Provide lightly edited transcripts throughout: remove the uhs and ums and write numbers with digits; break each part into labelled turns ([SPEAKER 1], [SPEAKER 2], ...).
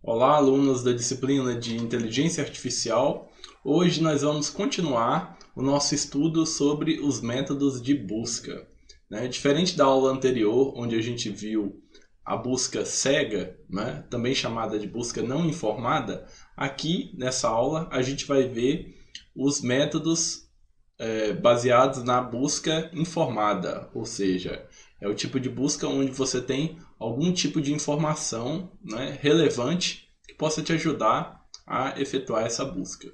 [SPEAKER 1] Olá, alunos da disciplina de Inteligência Artificial. Hoje nós vamos continuar o nosso estudo sobre os métodos de busca. Diferente da aula anterior, onde a gente viu a busca cega, também chamada de busca não informada, aqui nessa aula a gente vai ver os métodos baseados na busca informada, ou seja, é o tipo de busca onde você tem algum tipo de informação relevante que possa te ajudar a efetuar essa busca.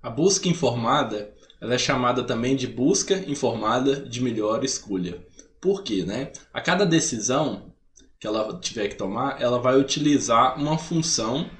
[SPEAKER 1] A busca informada ela é chamada também de busca informada de melhor escolha. Por quê? A cada decisão que ela tiver que tomar, ela vai utilizar uma função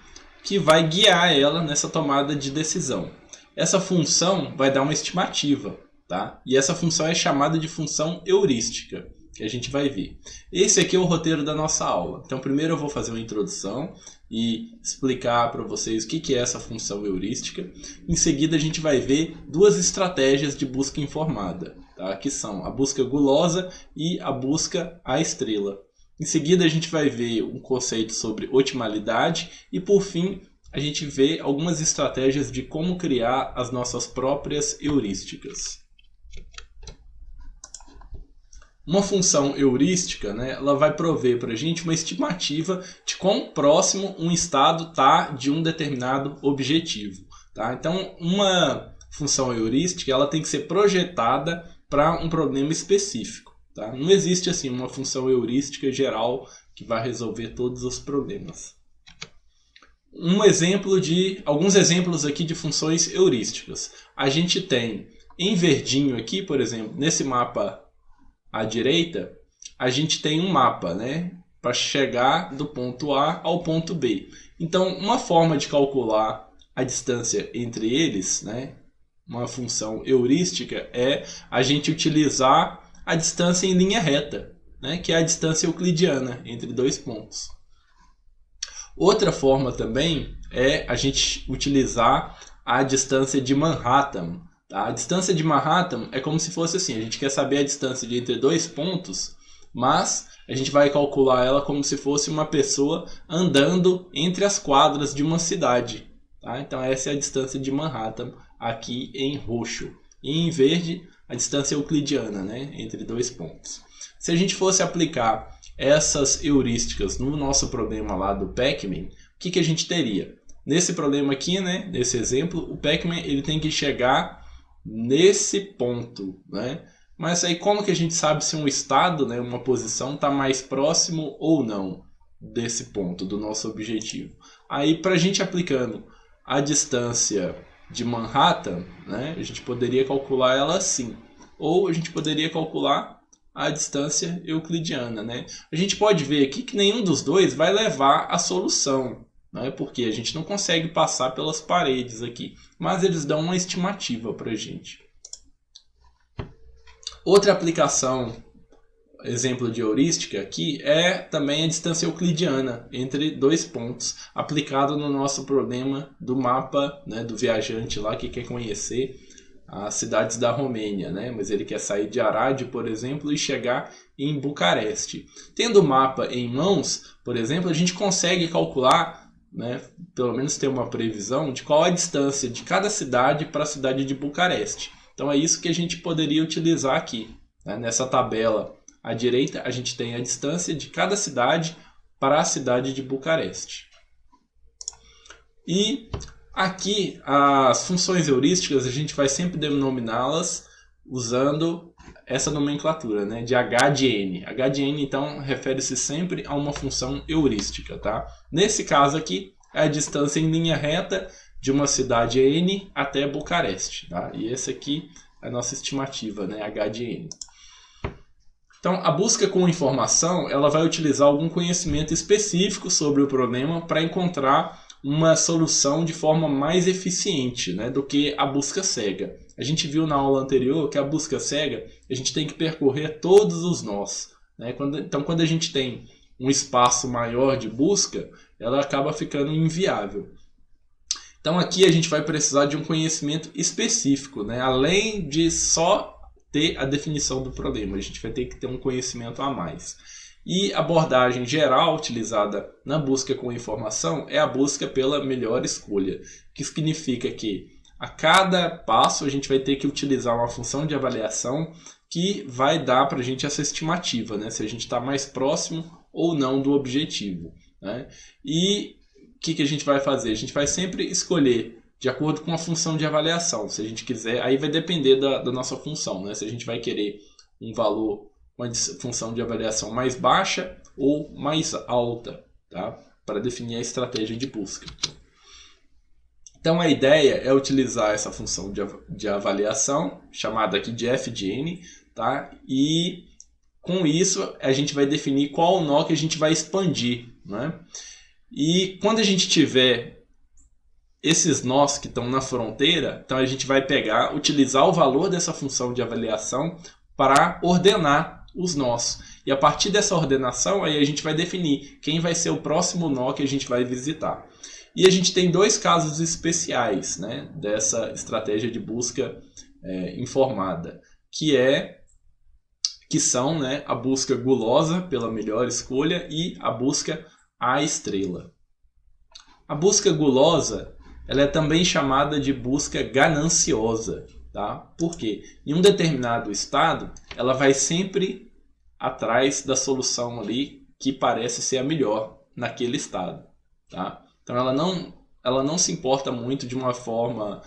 [SPEAKER 1] que vai guiar ela nessa tomada de decisão. Essa função vai dar uma estimativa, tá? E essa função é chamada de função heurística, que a gente vai ver. Esse aqui é o roteiro da nossa aula. Então, primeiro eu vou fazer uma introdução e explicar para vocês o que é essa função heurística. Em seguida, a gente vai ver duas estratégias de busca informada, tá? Que são a busca gulosa e a busca à estrela. Em seguida, a gente vai ver um conceito sobre otimalidade e, por fim, a gente vê algumas estratégias de como criar as nossas próprias heurísticas. Uma função heurística, ela vai prover para a gente uma estimativa de quão próximo um estado está de um determinado objetivo. Tá? Então, uma função heurística ela tem que ser projetada para um problema específico. Tá? Não existe assim uma função heurística geral que vai resolver todos os problemas. Alguns exemplos aqui de funções heurísticas. A gente tem em verdinho aqui, por exemplo, nesse mapa à direita, a gente tem um mapa, para chegar do ponto A ao ponto B. Então, uma forma de calcular a distância entre eles, uma função heurística, é a gente utilizar a distância em linha reta, que é a distância euclidiana entre dois pontos. Outra forma também é a gente utilizar a distância de Manhattan. Tá? A distância de Manhattan é como se fosse assim, a gente quer saber a distância entre dois pontos, mas a gente vai calcular ela como se fosse uma pessoa andando entre as quadras de uma cidade. Tá? Então essa é a distância de Manhattan aqui em roxo. E em verde, a distância euclidiana, entre dois pontos. Se a gente fosse aplicar essas heurísticas no nosso problema lá do Pac-Man, o que a gente teria? Nesse problema aqui, nesse exemplo, o Pac-Man ele tem que chegar nesse ponto. Mas aí como que a gente sabe se um estado, uma posição, está mais próximo ou não desse ponto, do nosso objetivo? Aí para a gente aplicando a distância de Manhattan, a gente poderia calcular ela assim. Ou a gente poderia calcular a distância euclidiana. A gente pode ver aqui que nenhum dos dois vai levar à solução, porque a gente não consegue passar pelas paredes aqui, mas eles dão uma estimativa para a gente. Outra aplicação, exemplo de heurística aqui, é também a distância euclidiana entre dois pontos, aplicado no nosso problema do mapa, do viajante lá que quer conhecer as cidades da Romênia, mas ele quer sair de Arad, por exemplo, e chegar em Bucareste. Tendo o mapa em mãos, por exemplo, a gente consegue calcular, pelo menos ter uma previsão de qual a distância de cada cidade para a cidade de Bucareste. Então é isso que a gente poderia utilizar aqui. Nessa tabela à direita, a gente tem a distância de cada cidade para a cidade de Bucareste. E aqui, as funções heurísticas, a gente vai sempre denominá-las usando essa nomenclatura, de H de N. H de N, então, refere-se sempre a uma função heurística. Tá? Nesse caso aqui, é a distância em linha reta de uma cidade N até Bucareste. Tá? E essa aqui é a nossa estimativa, H de N. Então, a busca com informação ela vai utilizar algum conhecimento específico sobre o problema para encontrar uma solução de forma mais eficiente do que a busca cega. A gente viu na aula anterior que a busca cega a gente tem que percorrer todos os nós. Então, quando a gente tem um espaço maior de busca, ela acaba ficando inviável. Então, aqui a gente vai precisar de um conhecimento específico, além de só ter a definição do problema. A gente vai ter que ter um conhecimento a mais. E a abordagem geral utilizada na busca com informação é a busca pela melhor escolha, que significa que a cada passo a gente vai ter que utilizar uma função de avaliação que vai dar para a gente essa estimativa, né? Se a gente está mais próximo ou não do objetivo, né? E o que a gente vai fazer? A gente vai sempre escolher de acordo com a função de avaliação. Se a gente quiser, aí vai depender da nossa função, né? Se a gente vai querer um valor, uma função de avaliação mais baixa ou mais alta, tá? Para definir a estratégia de busca. Então a ideia é utilizar essa função de avaliação, chamada aqui de f de n, tá? E com isso a gente vai definir qual o nó que a gente vai expandir, né? E quando a gente tiver esses nós que estão na fronteira, então a gente vai utilizar o valor dessa função de avaliação para ordenar os nós. E a partir dessa ordenação aí a gente vai definir quem vai ser o próximo nó que a gente vai visitar. E a gente tem dois casos especiais, né, dessa estratégia de busca informada, que são, né, a busca gulosa pela melhor escolha e a busca à estrela. A busca gulosa, ela é também chamada de busca gananciosa, tá? Por quê? Em um determinado estado, ela vai sempre atrás da solução ali que parece ser a melhor naquele estado, tá? Então ela não se importa muito de uma forma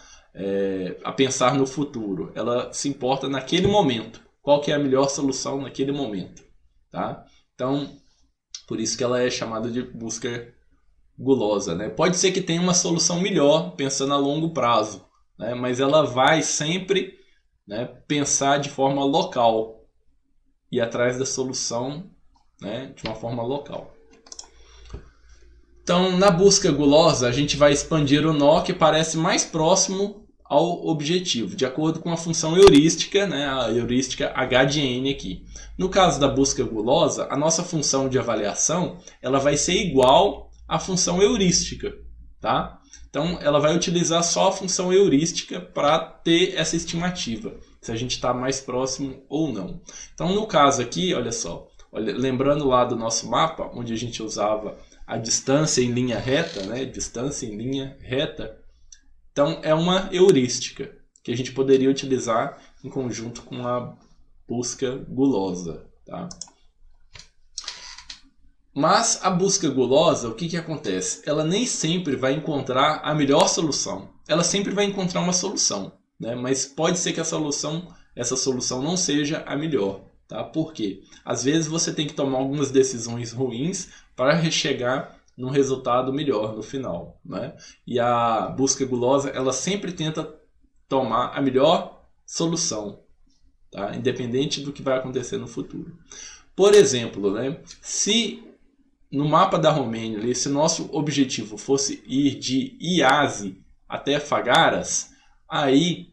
[SPEAKER 1] a pensar no futuro. Ela se importa naquele momento. Qual que é a melhor solução naquele momento, tá? Então, por isso que ela é chamada de busca gulosa, né? Pode ser que tenha uma solução melhor, pensando a longo prazo, né? Mas ela vai sempre, né, pensar de forma local e atrás da solução, né, de uma forma local. Então, na busca gulosa, a gente vai expandir o nó que parece mais próximo ao objetivo, de acordo com a função heurística, né, a heurística h de n aqui. No caso da busca gulosa, a nossa função de avaliação ela vai ser igual à função heurística, tá? Então, ela vai utilizar só a função heurística para ter essa estimativa, se a gente está mais próximo ou não. Então, no caso aqui, olha só, lembrando lá do nosso mapa, onde a gente usava a distância em linha reta, né? Distância em linha reta. Então, é uma heurística que a gente poderia utilizar em conjunto com a busca gulosa, tá? Mas a busca gulosa, o que acontece? Ela nem sempre vai encontrar a melhor solução. Ela sempre vai encontrar uma solução, né? Mas pode ser que essa solução não seja a melhor, tá? Por quê? Às vezes você tem que tomar algumas decisões ruins para chegar num resultado melhor no final, né? E a busca gulosa, ela sempre tenta tomar a melhor solução, tá? Independente do que vai acontecer no futuro. Por exemplo, né? Se no mapa da Romênia, se nosso objetivo fosse ir de Iasi até Fagaras, aí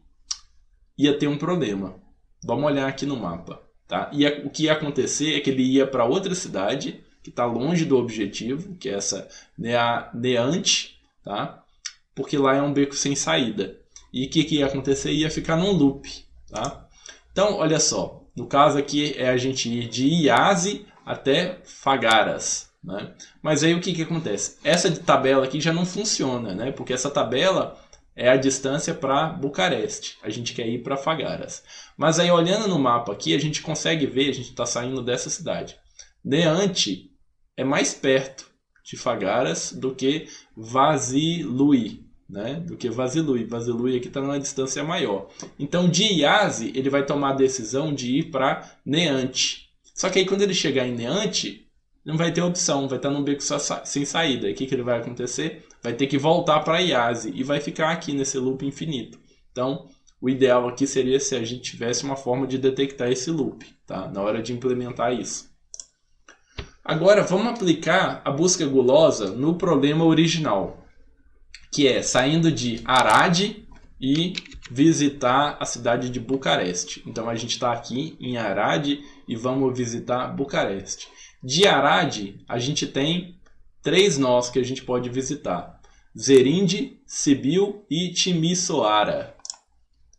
[SPEAKER 1] ia ter um problema. Vamos olhar aqui no mapa, tá? E o que ia acontecer é que ele ia para outra cidade que está longe do objetivo, que é essa Neante, tá? Porque lá é um beco sem saída. E o que ia acontecer? Ia ficar num loop, tá? Então, olha só. No caso aqui é a gente ir de Iasi até Fagaras, né? Mas aí o que acontece? Essa tabela aqui já não funciona, né? Porque essa tabela é a distância para Bucareste. A gente quer ir para Fagaras. Mas aí olhando no mapa aqui, a gente consegue ver, a gente está saindo dessa cidade. Neante é mais perto de Fagaras do que Vasilui, né? Do que Vasilui. Vasilui aqui está numa distância maior. Então de Iasi ele vai tomar a decisão de ir para Neante. Só que aí quando ele chegar em Neante, não vai ter opção, vai estar num beco sem saída. E o que ele vai acontecer? Vai ter que voltar para Iasi e vai ficar aqui nesse loop infinito. Então, o ideal aqui seria se a gente tivesse uma forma de detectar esse loop, tá? Na hora de implementar isso. Agora, vamos aplicar a busca gulosa no problema original, que é saindo de Arad e visitar a cidade de Bucareste. Então, a gente está aqui em Arad e vamos visitar Bucareste. De Arad, a gente tem 3 nós que a gente pode visitar. Zerinde, Sibiu e Timisoara.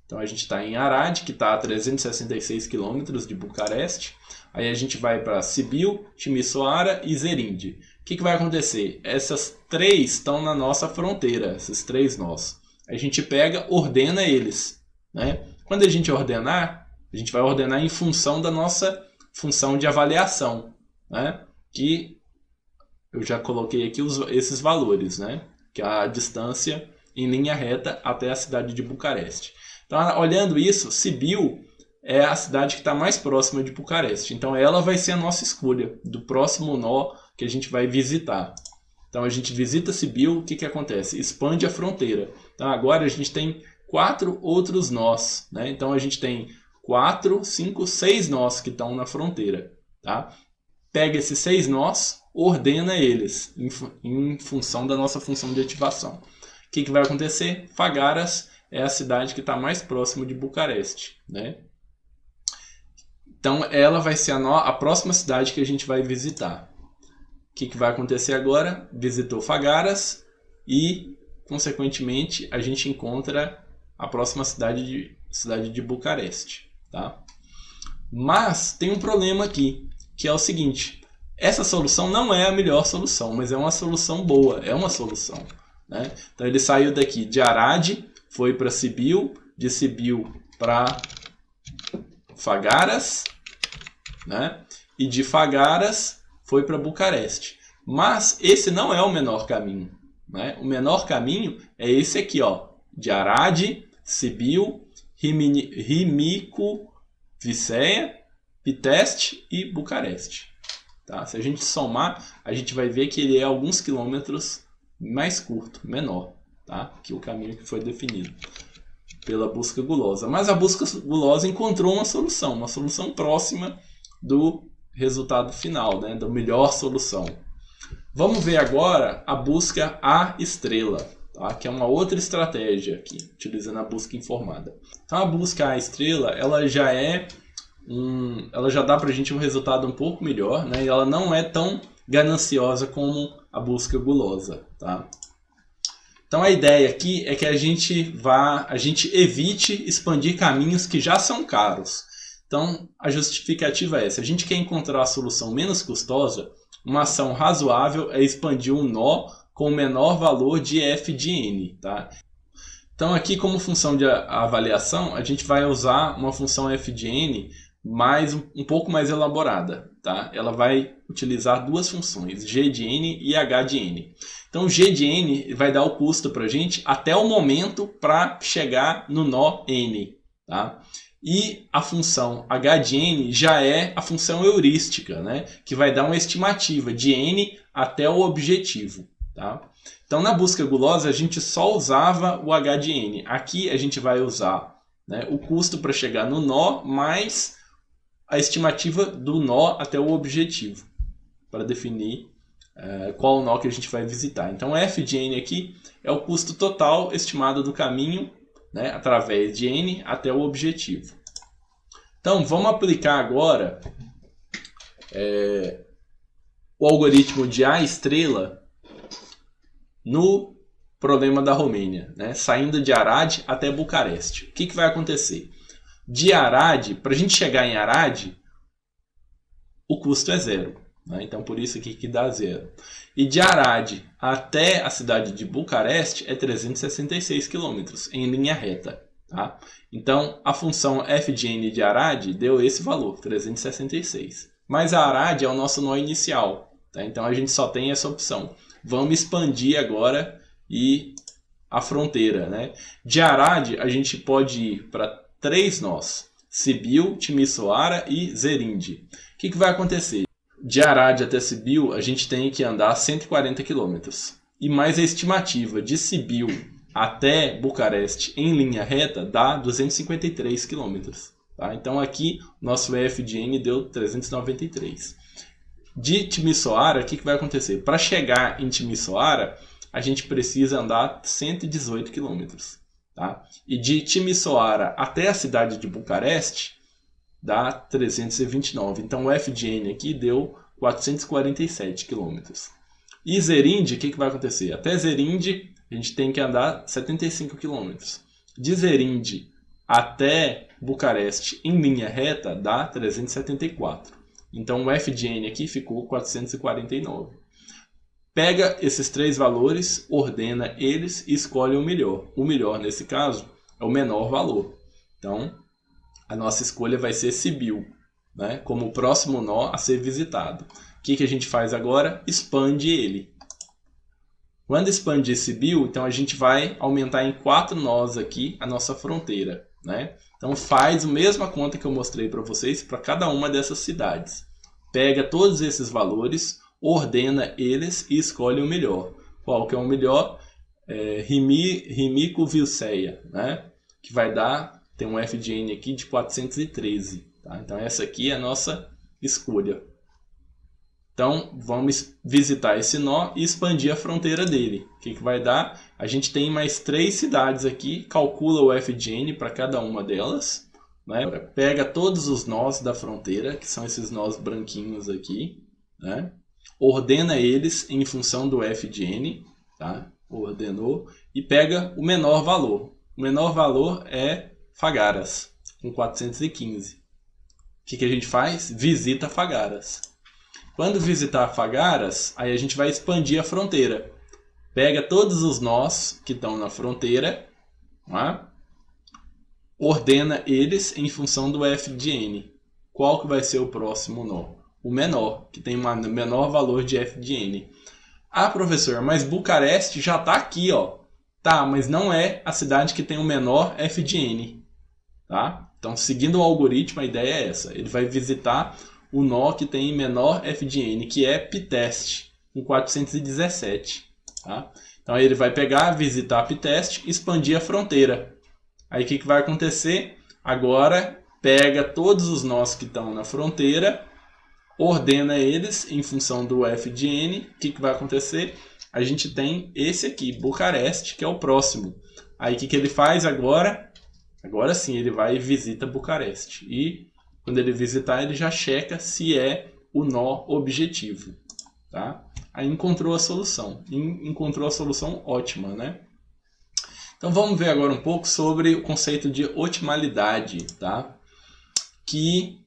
[SPEAKER 1] Então a gente está em Arad, que está a 366 quilômetros de Bucareste. Aí a gente vai para Sibiu, Timisoara e Zerinde. O que vai acontecer? Essas três estão na nossa fronteira, esses três nós. A gente pega, ordena eles, né? Quando a gente ordenar, a gente vai ordenar em função da nossa função de avaliação, né? Que eu já coloquei aqui esses valores, né? Que é a distância em linha reta até a cidade de Bucareste. Então, olhando isso, Sibiu é a cidade que está mais próxima de Bucareste. Então, ela vai ser a nossa escolha do próximo nó que a gente vai visitar. Então, a gente visita Sibiu, o que acontece? Expande a fronteira. Então, agora a gente tem 4 outros nós, né? Então, a gente tem 4, 5, 6 nós que estão na fronteira, tá? Pega esses 6 nós, ordena eles em função da nossa função de ativação. O que vai acontecer? Fagaras é a cidade que está mais próxima de Bucareste, né? Então, ela vai ser a próxima cidade que a gente vai visitar. O que vai acontecer agora? Visitou Fagaras e, consequentemente, a gente encontra a próxima cidade de Bucareste, tá? Mas tem um problema aqui, que é o seguinte: essa solução não é a melhor solução, mas é uma solução boa, é uma solução, né? Então ele saiu daqui de Arad, foi para Sibiu, de Sibiu para Fagaras, né? E de Fagaras foi para Bucareste. Mas esse não é o menor caminho, né? O menor caminho é esse aqui, ó, de Arad, Sibiu, Rimico, Viceia, Piteste e Bucareste. Tá? Se a gente somar, a gente vai ver que ele é alguns quilômetros mais curto, menor, tá? Que o caminho que foi definido pela busca gulosa. Mas a busca gulosa encontrou uma solução próxima do resultado final, né? Da melhor solução. Vamos ver agora a busca à estrela, tá? Que é uma outra estratégia aqui, utilizando a busca informada. Então a busca à estrela, ela já dá para a gente um resultado um pouco melhor, né? E ela não é tão gananciosa como a busca gulosa, tá? Então a ideia aqui é que a gente evite expandir caminhos que já são caros. Então a justificativa é essa: a gente quer encontrar a solução menos custosa, uma ação razoável é expandir um nó com o menor valor de f de n, tá? Então aqui, como função de avaliação, a gente vai usar uma função f de n um pouco mais elaborada, tá? Ela vai utilizar duas funções, g de n e h de n. Então g de n vai dar o custo para a gente até o momento para chegar no nó n, tá? E a função h de n já é a função heurística, né? Que vai dar uma estimativa de n até o objetivo, tá? Então na busca gulosa a gente só usava o h de n. Aqui a gente vai usar, né, o custo para chegar no nó mais a estimativa do nó até o objetivo, para definir qual o nó que a gente vai visitar. Então f de n aqui é o custo total estimado do caminho, né, através de n até o objetivo. Então vamos aplicar agora o algoritmo de A estrela no problema da Romênia, né, saindo de Arad até Bucareste. O que vai acontecer? De Arad, para a gente chegar em Arad, o custo é 0. Né? Então, por isso aqui que dá 0. E de Arad até a cidade de Bucareste é 366 km em linha reta. Tá? Então, a função f de n de Arad deu esse valor, 366. Mas a Arad é o nosso nó inicial. Tá? Então, a gente só tem essa opção. Vamos expandir agora a fronteira. Né? De Arad, a gente pode ir para 3 nós: Sibiu, Timisoara e Zerinde. O que vai acontecer? De Arad até Sibiu, a gente tem que andar 140 km. E mais a estimativa de Sibiu até Bucareste em linha reta dá 253 km. Tá? Então aqui, nosso f de n deu 393. De Timisoara, o que vai acontecer? Para chegar em Timisoara, a gente precisa andar 118 km. Tá? E de Timisoara até a cidade de Bucareste dá 329. Então o f de n aqui deu 447 km. E Zerinde, o que vai acontecer? Até Zerinde a gente tem que andar 75 km. De Zerinde até Bucareste em linha reta dá 374. Então o f de n aqui ficou 449. Pega esses três valores, ordena eles e escolhe o melhor. O melhor, nesse caso, é o menor valor. Então, a nossa escolha vai ser Sibiu, né? Como o próximo nó a ser visitado. O que a gente faz agora? Expande ele. Quando expandir Sibiu, então a gente vai aumentar em 4 nós aqui a nossa fronteira, né? Então faz a mesma conta que eu mostrei para vocês para cada uma dessas cidades. Pega todos esses valores, ordena eles e escolhe o melhor. Qual que é o melhor? Rimico-Vilceia, né? Que vai dar, tem um f de n aqui de 413. Tá? Então essa aqui é a nossa escolha. Então vamos visitar esse nó e expandir a fronteira dele. O que vai dar? A gente tem mais 3 cidades aqui, calcula o f de n para cada uma delas. Né? Pega todos os nós da fronteira, que são esses nós branquinhos aqui. Né? Ordena eles em função do f de n. Tá? Ordenou. E pega o menor valor. O menor valor é Fagaras, com 415. O que a gente faz? Visita Fagaras. Quando visitar Fagaras, aí a gente vai expandir a fronteira. Pega todos os nós que estão na fronteira, tá? Ordena eles em função do f de n. Qual que vai ser o próximo nó? O menor, que tem um menor valor de f de n. Ah, professor, mas Bucareste já está aqui, ó. Tá, mas não é a cidade que tem o menor f de n. Tá? Então, seguindo o algoritmo, a ideia é essa. Ele vai visitar o nó que tem menor f de n, que é Piteste, com 417. Tá? Então ele vai pegar, visitar Piteste e expandir a fronteira. Aí o que vai acontecer? Agora pega todos os nós que estão na fronteira, ordena eles em função do f de n. O que vai acontecer? A gente tem esse aqui, Bucareste, que é o próximo. Aí o que ele faz agora? Agora sim, ele vai e visita Bucareste. E quando ele visitar, ele já checa se é o nó objetivo. Tá? Aí encontrou a solução. Encontrou a solução ótima, né? Então vamos ver agora um pouco sobre o conceito de otimalidade, tá? Que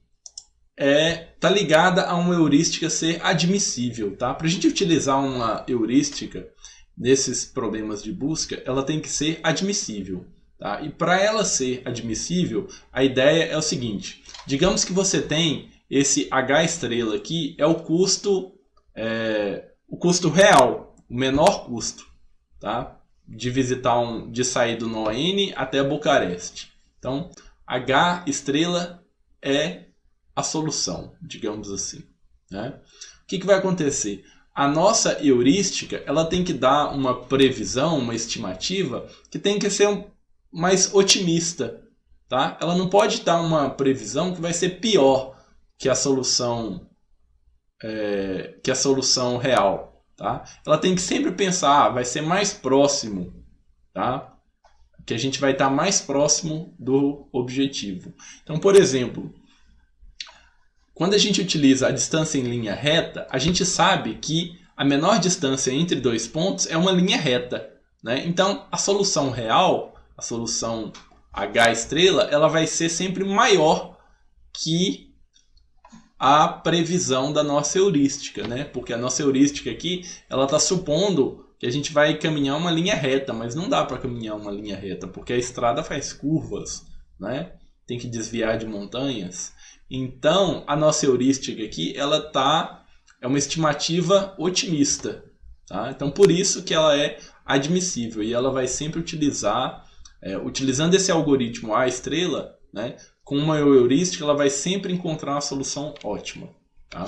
[SPEAKER 1] tá ligada a uma heurística ser admissível. Tá? Para a gente utilizar uma heurística nesses problemas de busca, ela tem que ser admissível. Tá? E para ela ser admissível, a ideia é o seguinte. Digamos que você tem esse H estrela aqui, é o custo real, o menor custo, tá? De sair do nó N até Bucareste. Então, H estrela é a solução, digamos assim. Né? O que vai acontecer? A nossa heurística, ela tem que dar uma previsão, uma estimativa, que tem que ser mais otimista. Tá? Ela não pode dar uma previsão que vai ser pior que a solução real. Tá? Ela tem que sempre pensar, vai ser mais próximo. Tá? Que a gente vai estar mais próximo do objetivo. Então, por exemplo, quando a gente utiliza a distância em linha reta, a gente sabe que a menor distância entre 2 pontos é uma linha reta. Né? Então, a solução real, a solução H estrela, ela vai ser sempre maior que a previsão da nossa heurística, né? Porque a nossa heurística aqui, ela está supondo que a gente vai caminhar uma linha reta, mas não dá para caminhar uma linha reta, porque a estrada faz curvas, né? Tem que desviar de montanhas. Então, a nossa heurística aqui, é uma estimativa otimista, tá? Então, por isso que ela é admissível e ela vai sempre utilizando esse algoritmo A estrela, né, com uma heurística, ela vai sempre encontrar uma solução ótima. Tá?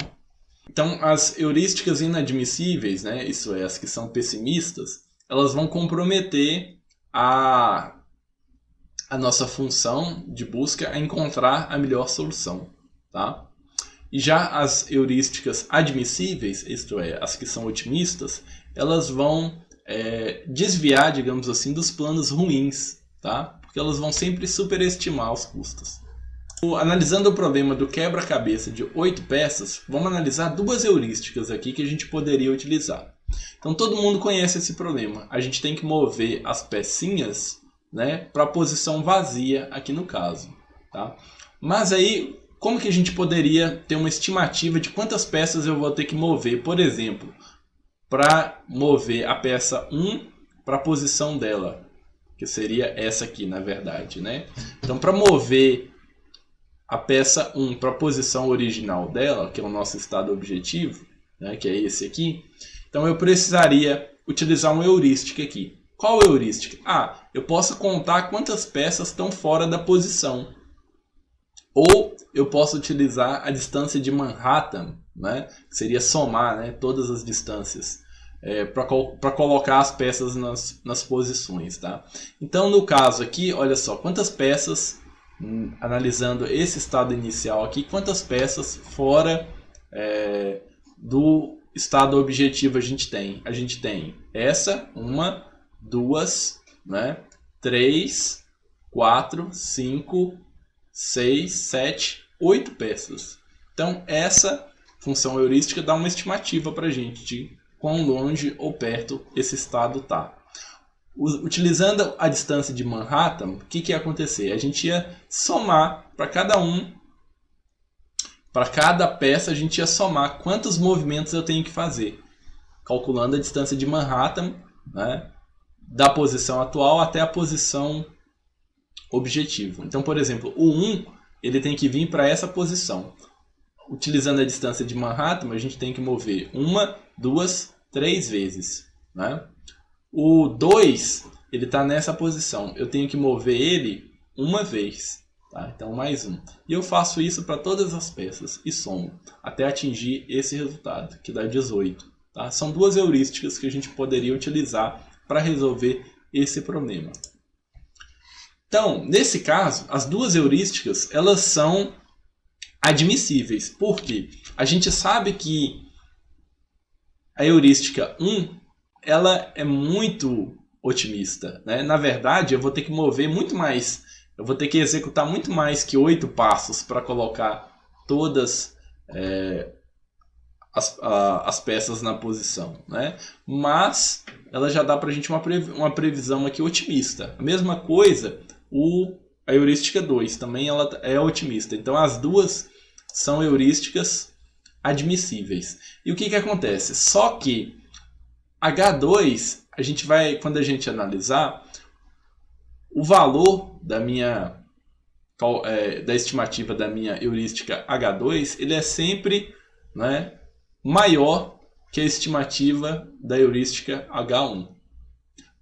[SPEAKER 1] Então, as heurísticas inadmissíveis, né, isso é, as que são pessimistas, elas vão comprometer a nossa função de busca a encontrar a melhor solução. Tá? E já as heurísticas admissíveis, isto é, as que são otimistas, elas vão desviar, digamos assim, dos planos ruins. Tá? Porque elas vão sempre superestimar os custos. Analisando o problema do quebra-cabeça de 8 peças, vamos analisar 2 heurísticas aqui que a gente poderia utilizar. Então todo mundo conhece esse problema. A gente tem que mover as pecinhas né, para a posição vazia aqui no caso. Tá? Mas aí, como que a gente poderia ter uma estimativa de quantas peças eu vou ter que mover? Por exemplo, para mover a peça 1 para a posição dela, que seria essa aqui, na verdade, né? Então, para mover a peça 1 para a posição original dela, que é o nosso estado objetivo, né, que é esse aqui, então eu precisaria utilizar uma heurística aqui. Qual heurística? Eu posso contar quantas peças estão fora da posição. Ou eu posso utilizar a distância de Manhattan, né, que seria somar, né, todas as distâncias, para colocar as peças nas posições. Tá? Então, no caso aqui, olha só, quantas peças, analisando esse estado inicial aqui, quantas peças fora do estado objetivo a gente tem? A gente tem essa, 1, 2, né, 3, 4, 5, 6, 7, 8 peças. Então, essa função heurística dá uma estimativa para a gente de quão longe ou perto esse estado está. Utilizando a distância de Manhattan, o que ia acontecer? A gente ia somar para cada peça, a gente ia somar quantos movimentos eu tenho que fazer, calculando a distância de Manhattan, né, da posição atual até a posição objetivo. Então, por exemplo, o 1 ele tem que vir para essa posição. Utilizando a distância de Manhattan, a gente tem que mover 1, 2, 3 vezes. Né? O 2 ele está nessa posição. Eu tenho que mover ele uma vez. Tá? Então, mais 1. E eu faço isso para todas as peças e somo até atingir esse resultado, que dá 18. Tá? São duas heurísticas que a gente poderia utilizar para resolver esse problema. Então, nesse caso, as duas heurísticas elas são admissíveis. Por quê? A gente sabe que a heurística 1 ela é muito otimista. Né? Na verdade, eu vou ter que mover muito mais, eu vou ter que executar muito mais que 8 passos para colocar todas as peças na posição. Né? Mas ela já dá para a gente uma previsão aqui otimista. A mesma coisa, a heurística 2 também ela é otimista. Então as duas são heurísticas admissíveis. E o que acontece? Só que H2, a gente vai, quando a gente analisar, o valor da estimativa da minha heurística H2, ele é sempre, né, maior que a estimativa da heurística H1.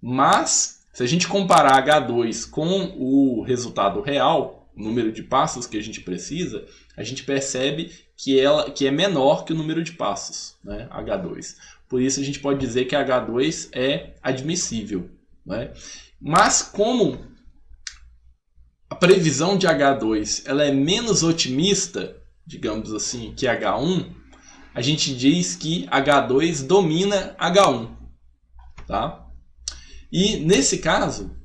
[SPEAKER 1] Mas se a gente comparar H2 com o resultado real, o número de passos que a gente precisa, a gente percebe que é menor que o número de passos, né, H2. Por isso a gente pode dizer que H2 é admissível. Né? Mas como a previsão de H2 ela é menos otimista, digamos assim, que H1, a gente diz que H2 domina H1. Tá? E nesse caso,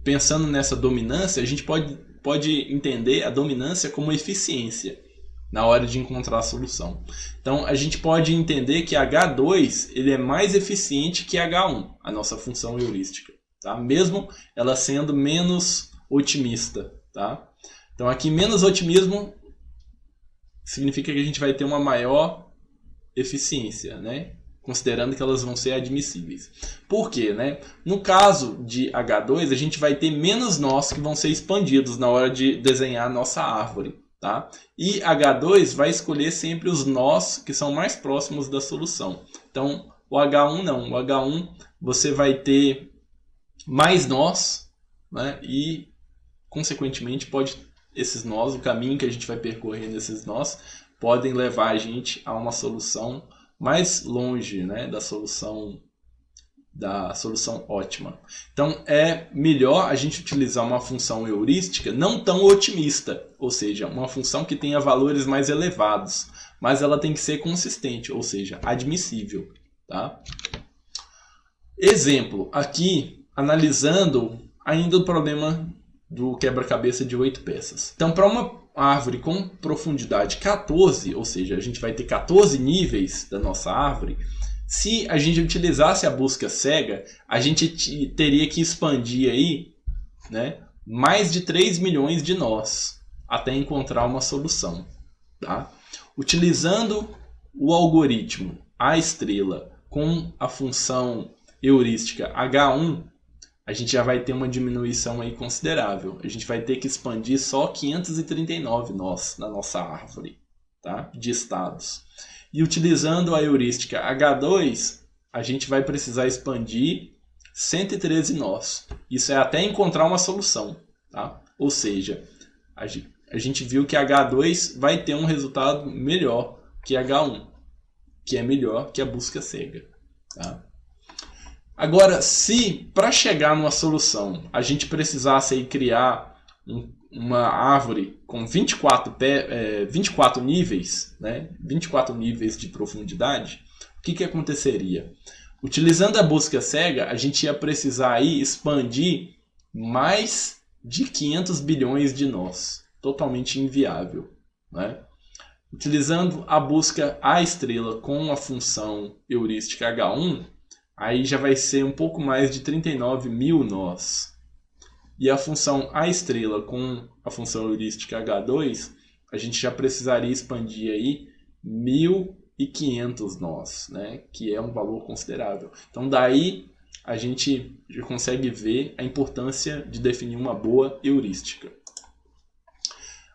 [SPEAKER 1] pensando nessa dominância, a gente pode entender a dominância como eficiência na hora de encontrar a solução. Então a gente pode entender que H2 ele é mais eficiente que H1, a nossa função heurística. Tá? Mesmo ela sendo menos otimista. Tá? Então aqui menos otimismo significa que a gente vai ter uma maior eficiência, né? Considerando que elas vão ser admissíveis. Por quê? Né? No caso de H2, a gente vai ter menos nós que vão ser expandidos na hora de desenhar a nossa árvore. Tá? E H2 vai escolher sempre os nós que são mais próximos da solução. Então, o H1 não. O H1 você vai ter mais nós, né? E, consequentemente, esses nós, o caminho que a gente vai percorrer nesses nós, podem levar a gente a uma solução mais longe, né, da solução ótima. Então é melhor a gente utilizar uma função heurística não tão otimista, ou seja, uma função que tenha valores mais elevados, mas ela tem que ser consistente, ou seja, admissível. Tá? Exemplo, aqui analisando ainda o problema do quebra-cabeça de 8 peças. Então, para uma árvore com profundidade 14, ou seja, a gente vai ter 14 níveis da nossa árvore, Se a gente utilizasse a busca cega, a gente teria que expandir aí, né, mais de 3 milhões de nós até encontrar uma solução. Tá? Utilizando o algoritmo A estrela com a função heurística H1, a gente já vai ter uma diminuição aí considerável. A gente vai ter que expandir só 539 nós na nossa árvore, tá? De estados. E utilizando a heurística H2, a gente vai precisar expandir 113 nós. Isso é até encontrar uma solução. Tá? Ou seja, a gente viu que H2 vai ter um resultado melhor que H1, que é melhor que a busca cega. Tá? Agora, se para chegar numa solução a gente precisasse aí criar uma árvore com 24 níveis, né? 24 níveis de profundidade, o que aconteceria? Utilizando a busca cega, a gente ia precisar aí expandir mais de 500 bilhões de nós. Totalmente inviável. Né? Utilizando a busca A estrela com a função heurística H1, aí já vai ser um pouco mais de 39 mil nós. E a função A estrela com a função heurística H2, a gente já precisaria expandir aí 1.500 nós, né? Que é um valor considerável. Então daí a gente já consegue ver a importância de definir uma boa heurística.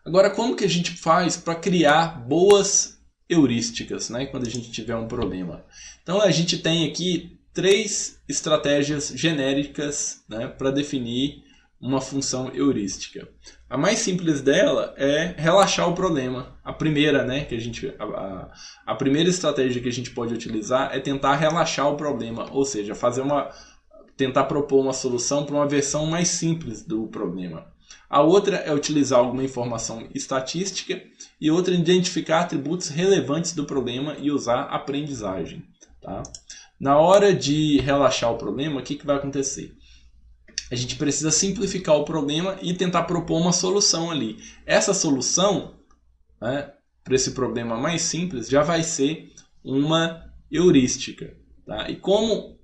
[SPEAKER 1] Agora, como que a gente faz para criar boas heurísticas, né? Quando a gente tiver um problema? Então a gente tem aqui 3 estratégias genéricas, né, para definir uma função heurística. A mais simples dela é relaxar o problema. A primeira, né, a primeira estratégia que a gente pode utilizar é tentar relaxar o problema, ou seja, tentar propor uma solução para uma versão mais simples do problema. A outra é utilizar alguma informação estatística e outra identificar atributos relevantes do problema e usar aprendizagem. Tá? Na hora de relaxar o problema, o que vai acontecer? A gente precisa simplificar o problema e tentar propor uma solução ali. Essa solução, né, para esse problema mais simples, já vai ser uma heurística. Tá? E como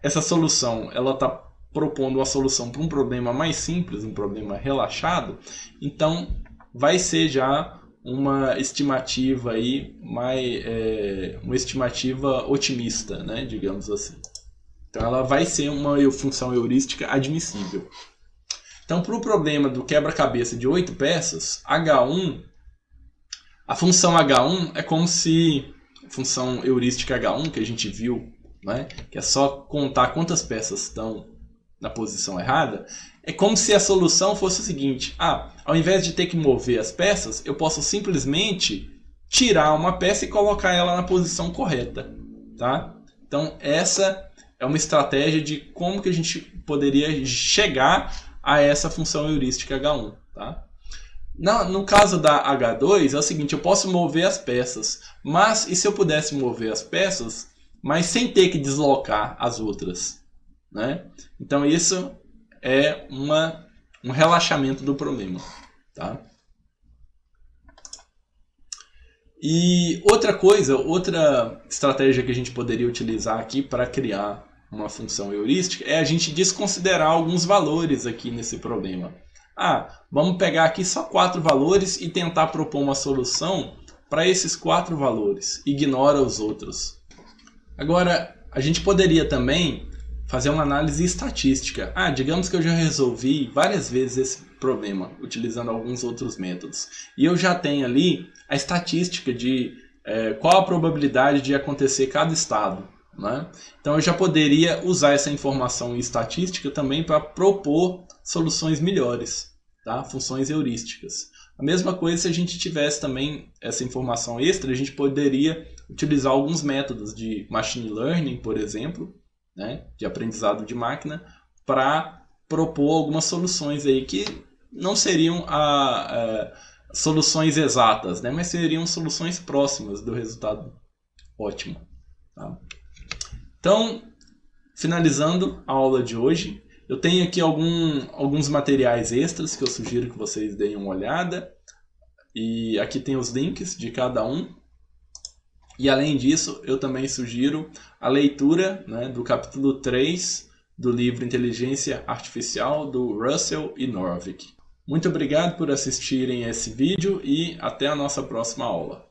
[SPEAKER 1] essa solução está propondo uma solução para um problema mais simples, um problema relaxado, então vai ser já uma estimativa aí uma estimativa otimista, né, digamos assim. Então ela vai ser uma função heurística admissível. Então, para o problema do quebra-cabeça de 8 peças, H1, a função H1 é como se a função heurística H1 que a gente viu, né, que é só contar quantas peças estão na posição errada, é como se a solução fosse o seguinte: ao invés de ter que mover as peças, eu posso simplesmente tirar uma peça e colocar ela na posição correta. Tá? Então essa é uma estratégia de como que a gente poderia chegar a essa função heurística H1. Tá? No caso da H2 é o seguinte: eu posso mover as peças, mas e se eu pudesse mover as peças, mas sem ter que deslocar as outras? Né? Então isso é um relaxamento do problema. Tá? E outra estratégia que a gente poderia utilizar aqui para criar uma função heurística é a gente desconsiderar alguns valores aqui nesse problema. Vamos pegar aqui só 4 valores e tentar propor uma solução para esses 4 valores. Ignora os outros. Agora, a gente poderia também fazer uma análise estatística. Digamos que eu já resolvi várias vezes esse problema, utilizando alguns outros métodos. E eu já tenho ali a estatística de qual a probabilidade de acontecer cada estado. Né? Então eu já poderia usar essa informação estatística também para propor soluções melhores, tá? Funções heurísticas. A mesma coisa se a gente tivesse também essa informação extra, a gente poderia utilizar alguns métodos de machine learning, por exemplo, né, de aprendizado de máquina, para propor algumas soluções aí que não seriam soluções exatas, né, mas seriam soluções próximas do resultado ótimo. Tá? Então, finalizando a aula de hoje, eu tenho aqui alguns materiais extras que eu sugiro que vocês deem uma olhada. E aqui tem os links de cada um. E além disso, eu também sugiro a leitura, né, do capítulo 3 do livro Inteligência Artificial do Russell e Norvig. Muito obrigado por assistirem esse vídeo e até a nossa próxima aula.